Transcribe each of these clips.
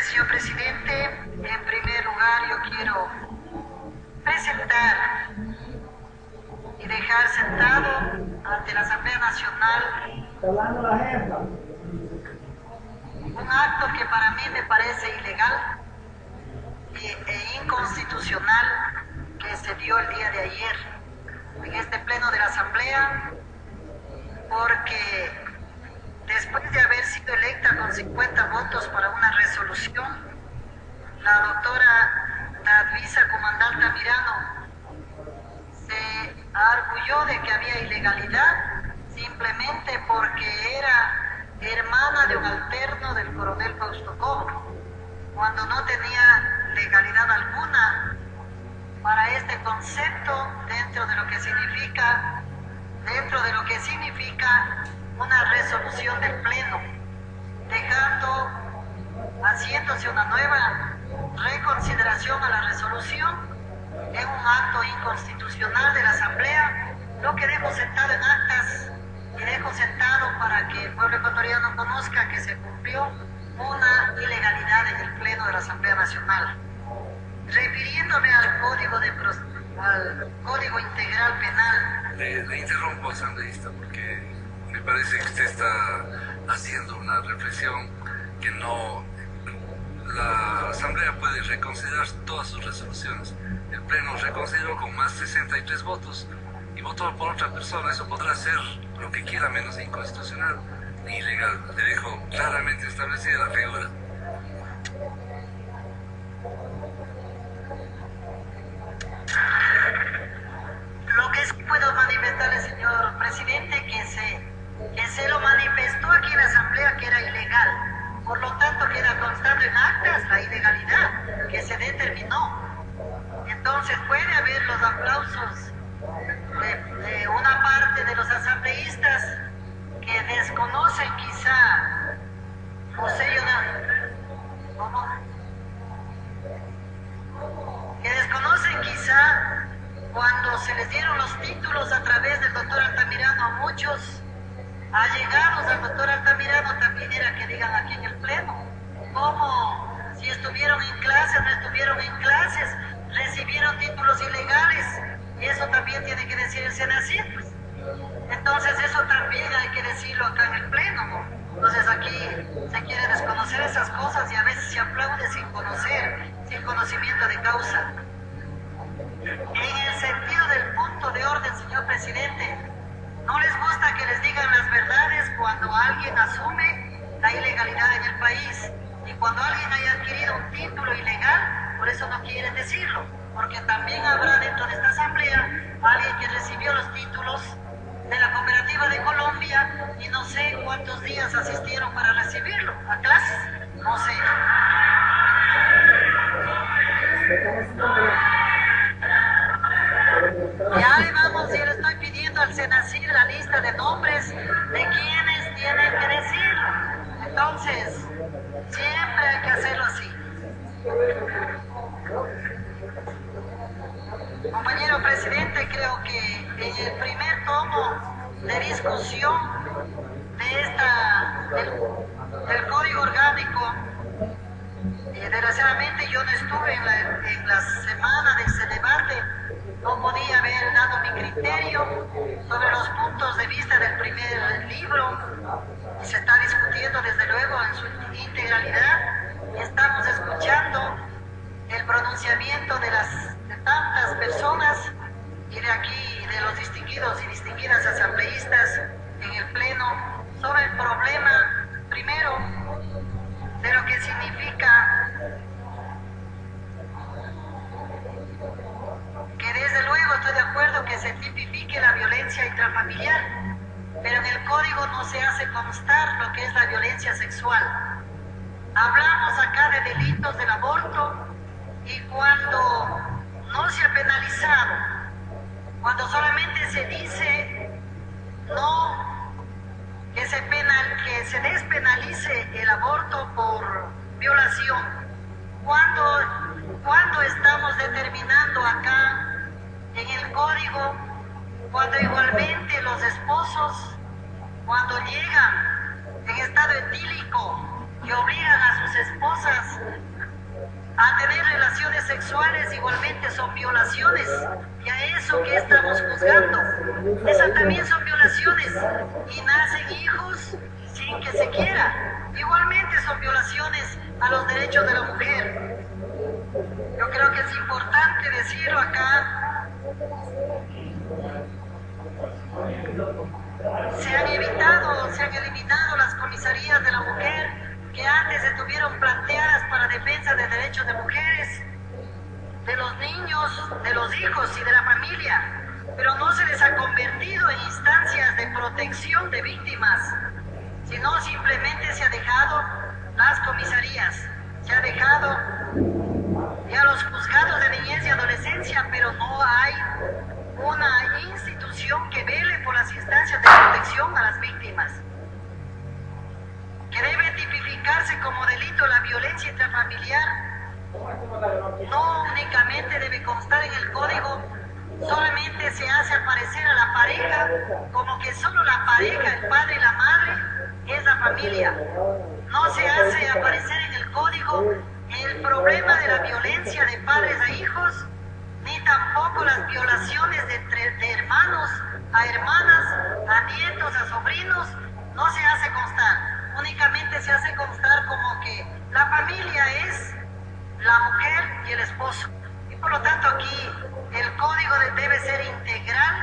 Señor presidente, en primer lugar yo quiero presentar y dejar sentado ante la Asamblea Nacional un acto que para mí me parece ilegal e inconstitucional que se dio el día de ayer en este pleno de la Asamblea, porque después de haber sido electa con 50 votos para una resolución, la doctora Tadvisa Comadal Altamirano se arguyó de que había ilegalidad simplemente porque era hermana de un alterno del coronel Fausto Cobo, cuando no tenía legalidad alguna para este concepto dentro de lo que significa una resolución del Pleno, haciéndose una nueva reconsideración a la resolución en un acto inconstitucional de la Asamblea, lo que dejo sentado en actas y dejo sentado para que el pueblo ecuatoriano conozca que se cumplió una ilegalidad en el Pleno de la Asamblea Nacional. Refiriéndome al Código Integral Penal. Le interrumpo, asambleísta, porque me parece que usted está haciendo una reflexión que no... La Asamblea puede reconsiderar todas sus resoluciones. El Pleno reconsideró con más de 63 votos y votó por otra persona. Eso podrá ser lo que quiera, menos inconstitucional ni ilegal. Le dejo claramente establecida la figura. Lo que sí puedo manifestarle, señor presidente, que se lo manifestó aquí en la Asamblea que era ilegal. Por lo tanto, queda constante en actas la ilegalidad que se determinó. Entonces, puede haber los aplausos de una parte de los asambleístas que desconocen quizá, no sé yo, que desconocen quizá cuando se les dieron los títulos a través del doctor Altamirano a muchos allegados al doctor Altamirano, también era que digan aquí en el Pleno cómo, si estuvieron en clases, no estuvieron en clases, recibieron títulos ilegales, y eso también tiene que decir el Senacid, pues. Entonces eso también hay que decirlo acá en el Pleno, ¿no? Entonces aquí se quiere desconocer esas cosas y a veces se aplaude sin conocer, sin conocimiento de causa. En el sentido del punto de orden, señor presidente, no les gusta que les digan las verdades cuando alguien asume la ilegalidad en el país, y cuando alguien haya adquirido un título ilegal, por eso no quieren decirlo, porque también habrá dentro de esta asamblea alguien que recibió los títulos de la Cooperativa de Colombia y no sé cuántos días asistieron para recibirlo, a clases, no sé. Ya le vamos, yo le estoy pidiendo al Senacid la lista de nombres de quienes tienen que decirlo. Entonces, siempre hay que hacerlo así. Compañero presidente, creo que en el primer tomo de discusión del Código Orgánico, desgraciadamente yo no estuve en la semana de ese debate, no podía haber dado mi criterio sobre los puntos de vista del primer libro, y se está discutiendo desde luego en su integralidad, y estamos escuchando el pronunciamiento de tantas personas y de aquí de los distinguidos y distinguidas asambleístas en el Pleno sobre el problema, primero, de lo que significa que desde luego estoy de acuerdo que se tipifique la violencia intrafamiliar, pero en el código no se hace constar lo que es la violencia sexual. Hablamos acá de delitos del aborto, y cuando no se ha penalizado, cuando solamente se dice que se despenalice el aborto por violación, cuando estamos determinando acá en el código, cuando igualmente los esposos, cuando llegan, en estado etílico, que obligan a sus esposas a tener relaciones sexuales, igualmente son violaciones. Y a eso que estamos juzgando, esas también son violaciones. Y nacen hijos sin que se quiera. Igualmente son violaciones a los derechos de la mujer. Yo creo que es importante decirlo acá. Se han eliminado las comisarías de la mujer que antes estuvieron planteadas para defensa de derechos de mujeres, de los niños, de los hijos y de la familia, pero no se les ha convertido en instancias de protección de víctimas, sino simplemente se ha dejado las comisarías, se ha dejado ya los juzgados de niñez y adolescencia, pero no hay una institución que vele por las instancias de protección a las víctimas. Que debe tipificarse como delito la violencia intrafamiliar, no únicamente debe constar en el código, solamente se hace aparecer a la pareja como que solo la pareja, el padre y la madre, es la familia. No se hace aparecer en el código el problema de la violencia de padres a hijos, ni tampoco las violaciones de hermanos a hermanas, a nietos, a sobrinos, no se hace constar. Únicamente se hace constar como que la familia es la mujer y el esposo. Y por lo tanto aquí el código debe ser integral,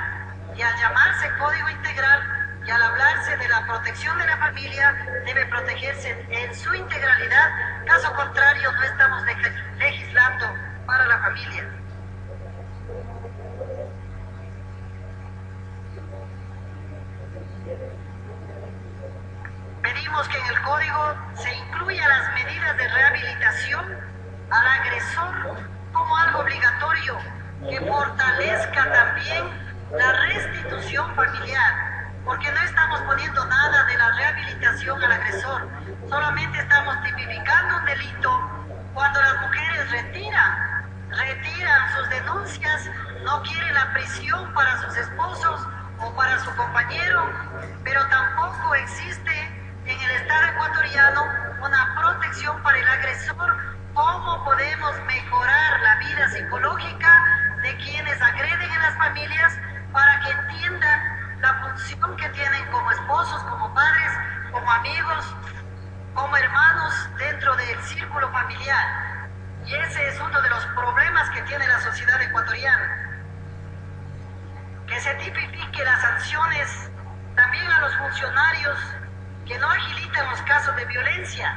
y al llamarse código integral y al hablarse de la protección de la familia, debe protegerse en su integralidad. Caso contrario, no estamos legislando para la familia. Pedimos que en el código se incluya las medidas de rehabilitación al agresor como algo obligatorio, que fortalezca también la restitución familiar, porque no estamos poniendo nada de la rehabilitación al agresor, solamente estamos tipificando un delito cuando las mujeres retiran sus denuncias, no quieren la prisión para sus esposos o para su compañero, pero tampoco existe en el Estado ecuatoriano una protección para el agresor. ¿Cómo podemos mejorar la vida psicológica de quienes agreden en las familias para que entiendan la función que tienen como esposos, como padres, como amigos, como hermanos dentro del círculo familiar? Y ese es uno de los problemas que tiene la sociedad ecuatoriana. Que se tipifique las sanciones también a los funcionarios que no agilitan los casos de violencia.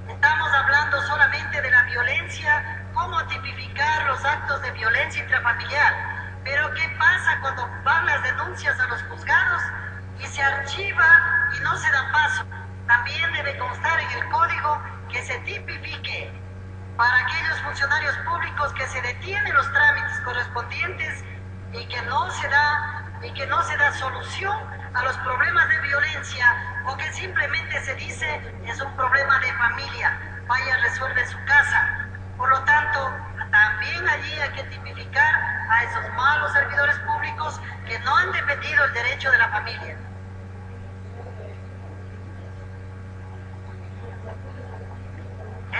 Estamos hablando solamente de la violencia, cómo tipificar los actos de violencia intrafamiliar. Pero ¿qué pasa cuando van las denuncias a los juzgados y se archiva y no se da paso? También debe constar en el código que se tipifique para aquellos funcionarios públicos que se detienen los trámites correspondientes y que no se da solución a los problemas de violencia, o que simplemente se dice es un problema de familia, vaya, resuelve su casa. Por lo tanto, también allí hay que tipificar a esos malos servidores públicos que no han defendido el derecho de la familia.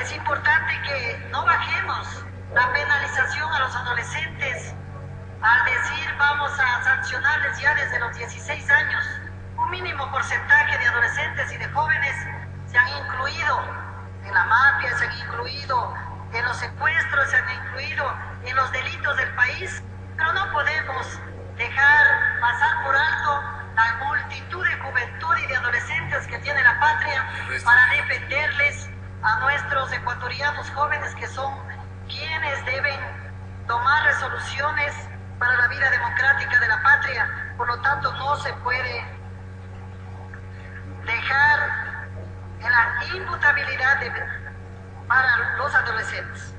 Es importante que no bajemos la penalización a los adolescentes al decir vamos a sancionarles ya desde los 16 años. Un mínimo porcentaje de adolescentes y de jóvenes se han incluido en la mafia, se han incluido en los secuestros, se han incluido en los delitos del país, pero no podemos dejar pasar por alto la multitud de juventud y de adolescentes que tiene la patria para defenderles a nuestros ecuatorianos jóvenes, que son quienes deben tomar resoluciones para la vida democrática de la patria. Por lo tanto, no se puede dejar en la imputabilidad para los adolescentes.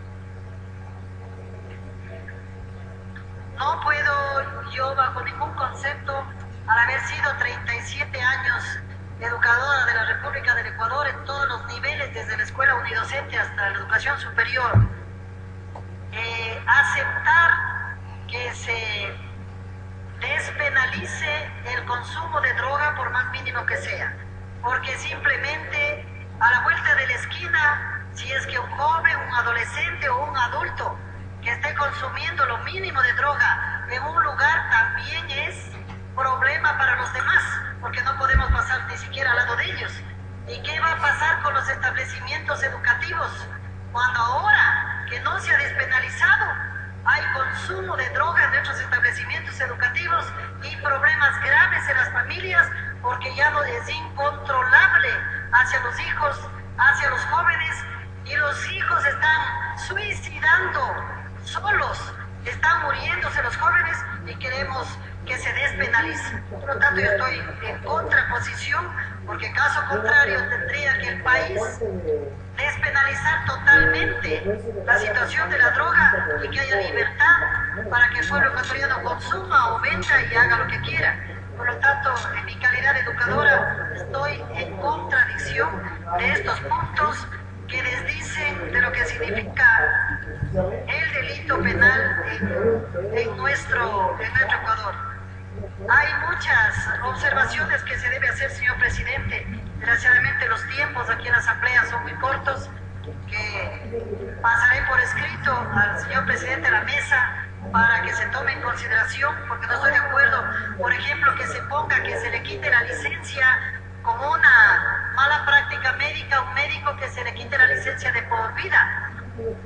No puedo yo, bajo ningún concepto, al haber sido 37 años educadora de la República del Ecuador en todos los niveles, desde la escuela unidocente hasta la educación superior, aceptar que se despenalice el consumo de droga por más mínimo que sea. porque simplemente a la vuelta de la esquina, si es que un joven, un adolescente o un adulto que esté consumiendo lo mínimo de droga en un lugar también es problema para los demás, porque no podemos pasar ni siquiera al lado de ellos. ¿Y qué va a pasar con los establecimientos educativos? Cuando ahora que no se ha despenalizado, hay consumo de droga en nuestros establecimientos educativos y problemas graves en las familias, porque ya no es incontrolable hacia los hijos, hacia los jóvenes, y los hijos están suicidando solos, están muriéndose los jóvenes y queremos que se despenalice. Por lo tanto, yo estoy en contraposición, porque caso contrario tendría que el país despenalizar totalmente la situación de la droga y que haya libertad para que el pueblo ecuatoriano consuma o venda y haga lo que quiera. Por lo tanto, en mi calidad de educadora, estoy en contradicción de estos puntos que desdicen de lo que significa el delito penal en nuestro Ecuador. Hay muchas observaciones que se debe hacer, señor presidente. Desgraciadamente los tiempos aquí en la asamblea son muy cortos, que pasaré por escrito al señor presidente de la mesa para que se tome en consideración, porque no estoy de acuerdo, por ejemplo, que se ponga que se le quite la licencia como una mala práctica médica a un médico, que se le quite la licencia de por vida.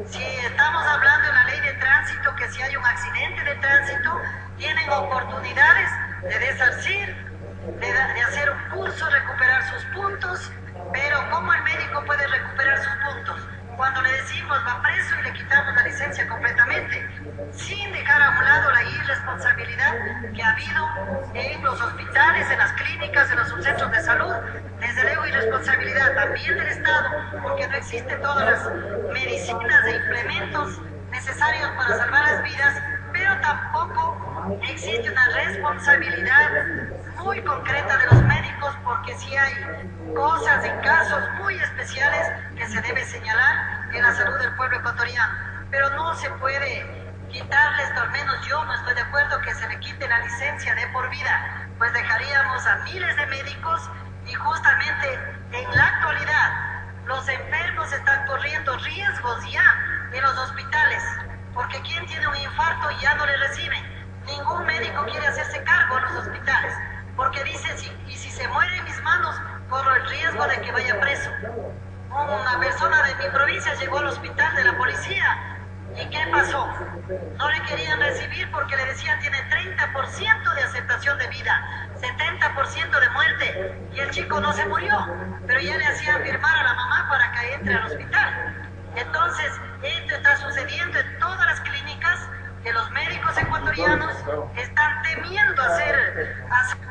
Si estamos hablando en la ley de tránsito, que si hay un accidente de tránsito, tienen oportunidades de desarcir, de hacer un curso, recuperar sus puntos, pero ¿cómo el médico puede recuperar sus puntos? Cuando le decimos va preso y le quitamos la licencia completamente, sin dejar a un lado la irresponsabilidad que ha habido en los hospitales, en las clínicas, en los centros de salud. Desde luego irresponsabilidad también del Estado, porque no existen todas las medicinas e implementos necesarios para salvar las vidas, pero tampoco existe una responsabilidad muy concreta de los médicos, porque sí hay cosas y casos muy especiales que se debe señalar en la salud del pueblo ecuatoriano, pero no se puede quitarles, al menos yo no estoy de acuerdo que se le quite la licencia de por vida, pues dejaríamos a miles de médicos, y justamente en la actualidad los enfermos están corriendo riesgos ya en los hospitales, porque quien tiene un infarto ya no le reciben. Ningún médico quiere hacerse cargo en los hospitales, porque dice, si se muere en mis manos, corro el riesgo de que vaya preso. Una persona de mi provincia llegó al hospital de la policía, ¿y qué pasó? No le querían recibir porque le decían tiene 30% de aceptación de vida, 70% de muerte, y el chico no se murió, pero ya le hacían firmar a la mamá para que entre al hospital. Entonces, esto está sucediendo en todas las clínicas, que los médicos ecuatorianos están temiendo a ser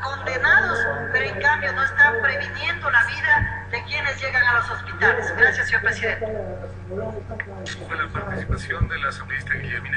condenados, pero en cambio no están previniendo la vida de quienes llegan a los hospitales. Gracias, señor presidente. Fue la participación de la asambleísta Guillermina